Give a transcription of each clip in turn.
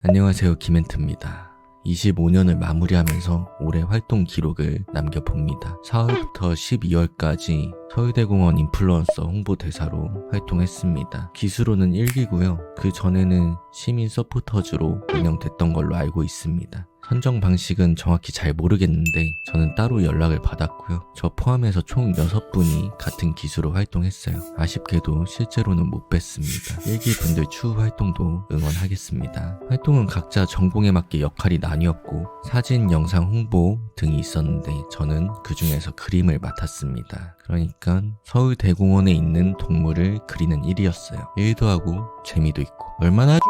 안녕하세요, 김엔트입니다. 25년을 마무리하면서 올해 활동 기록을 남겨봅니다. 4월부터 12월까지 서울대공원 인플루언서 홍보대사로 활동했습니다. 기수로는 1기고요. 그 전에는 시민 서포터즈로 운영됐던 걸로 알고 있습니다. 선정 방식은 정확히 잘 모르겠는데 저는 따로 연락을 받았고요. 저 포함해서 총 6분이 같은 기수로 활동했어요. 아쉽게도 실제로는 못 뵀습니다. 1기 분들 추후 활동도 응원하겠습니다. 활동은 각자 전공에 맞게 역할이 나뉘었고 사진, 영상, 홍보 등이 있었는데 저는 그 중에서 그림을 맡았습니다. 그러니까 서울대공원에 있는 동물을 그리는 일이었어요. 일도 하고 재미도 있고 얼마나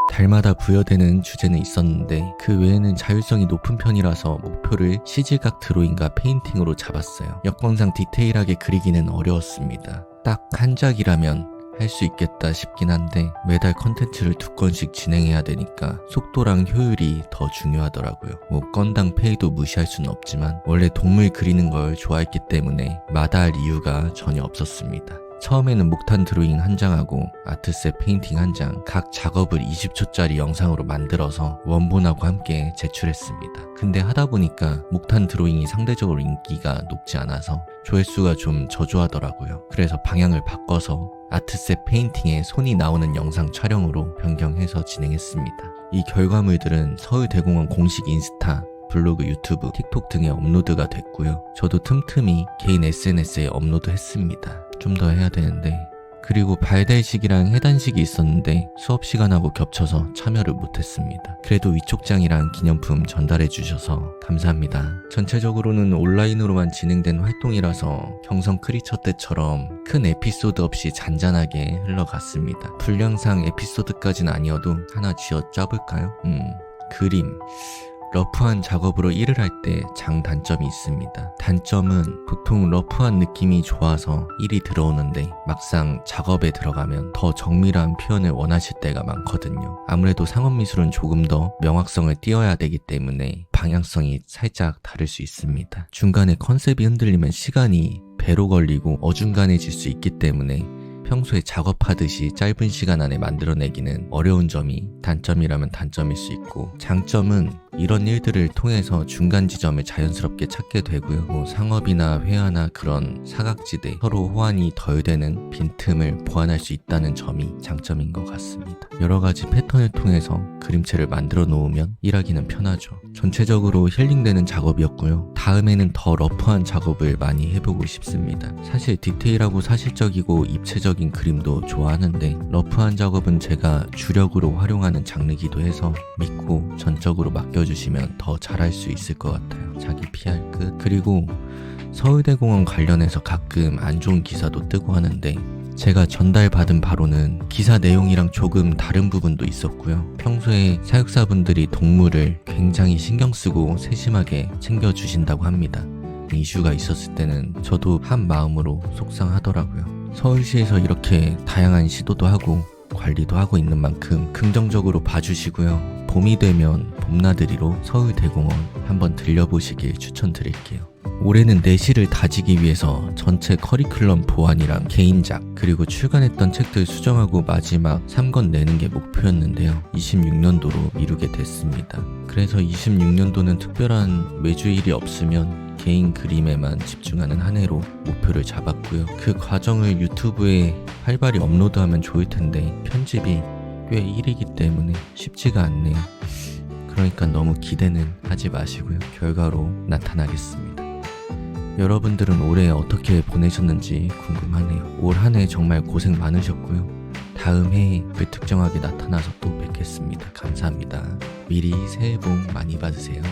달마다 부여되는 주제는 있었는데 그 외에는 자율성이 높은 편이라서 목표를 시질각 드로잉과 페인팅으로 잡았어요. 여건상 디테일하게 그리기는 어려웠습니다. 딱 한 작이라면 할 수 있겠다 싶긴 한데 매달 컨텐츠를 2건씩 진행해야 되니까 속도랑 효율이 더 중요하더라고요. 건당 페이도 무시할 수는 없지만 원래 동물 그리는 걸 좋아했기 때문에 마다할 이유가 전혀 없었습니다. 처음에는 목탄 드로잉 한 장하고 아트셋 페인팅 한 장, 각 작업을 20초짜리 영상으로 만들어서 원본하고 함께 제출했습니다. 근데 하다 보니까 목탄 드로잉이 상대적으로 인기가 높지 않아서 조회수가 좀 저조하더라고요. 그래서 방향을 바꿔서 아트셋 페인팅에 손이 나오는 영상 촬영으로 변경해서 진행했습니다. 이 결과물들은 서울대공원 공식 인스타, 블로그, 유튜브, 틱톡 등에 업로드가 됐고요. 저도 틈틈이 개인 SNS에 업로드했습니다. 좀 더 해야 되는데 그리고 발달식이랑 해단식이 있었는데 수업시간하고 겹쳐서 참여를 못했습니다. 그래도 위촉 장이랑 기념품 전달해 주셔서 감사합니다. 전체적으로는 온라인으로만 진행된 활동이라서 경성 크리처 때처럼 큰 에피소드 없이 잔잔하게 흘러갔습니다. 분량상 에피소드까지는 아니어도 하나 쥐어 짜볼까요? 그림. 러프한 작업으로 일을 할 때 장단점이 있습니다. 단점은 보통 러프한 느낌이 좋아서 일이 들어오는데 막상 작업에 들어가면 더 정밀한 표현을 원하실 때가 많거든요. 아무래도 상업미술은 조금 더 명확성을 띄어야 되기 때문에 방향성이 살짝 다를 수 있습니다. 중간에 컨셉이 흔들리면 시간이 배로 걸리고 어중간해질 수 있기 때문에 평소에 작업하듯이 짧은 시간 안에 만들어내기는 어려운 점이 단점이라면 단점일 수 있고, 장점은 이런 일들을 통해서 중간 지점을 자연스럽게 찾게 되고요. 상업이나 회화나 그런 사각지대, 서로 호환이 덜 되는 빈틈을 보완할 수 있다는 점이 장점인 것 같습니다. 여러 가지 패턴을 통해서 그림체를 만들어 놓으면 일하기는 편하죠. 전체적으로 힐링되는 작업이었고요. 다음에는 더 러프한 작업을 많이 해보고 싶습니다. 사실 디테일하고 사실적이고 입체적인 그림도 좋아하는데 러프한 작업은 제가 주력으로 활용하는 장르이기도 해서 믿고 전적으로 맡겨주시면 더 잘할 수 있을 것 같아요. 자기 PR 끝. 그리고 서울대공원 관련해서 가끔 안 좋은 기사도 뜨고 하는데 제가 전달받은 바로는 기사 내용이랑 조금 다른 부분도 있었고요. 평소에 사육사분들이 동물을 굉장히 신경 쓰고 세심하게 챙겨주신다고 합니다. 이슈가 있었을 때는 저도 한 마음으로 속상하더라고요. 서울시에서 이렇게 다양한 시도도 하고 관리도 하고 있는 만큼 긍정적으로 봐주시고요. 봄이 되면 봄나들이로 서울대공원 한번 들려보시길 추천드릴게요. 올해는 내실을 다지기 위해서 전체 커리큘럼 보완이랑 개인작 그리고 출간했던 책들 수정하고 마지막 3권 내는 게 목표였는데요. 26년도로 미루게 됐습니다. 그래서 26년도는 특별한 외주 일이 없으면 개인 그림에만 집중하는 한 해로 목표를 잡았고요. 그 과정을 유튜브에 활발히 업로드하면 좋을 텐데 편집이 꽤 일이기 때문에 쉽지가 않네요. 그러니까 너무 기대는 하지 마시고요. 결과로 나타나겠습니다. 여러분들은 올해 어떻게 보내셨는지 궁금하네요. 올 한 해 정말 고생 많으셨고요. 다음 해에 불특정하게 나타나서 또 뵙겠습니다. 감사합니다. 미리 새해 복 많이 받으세요.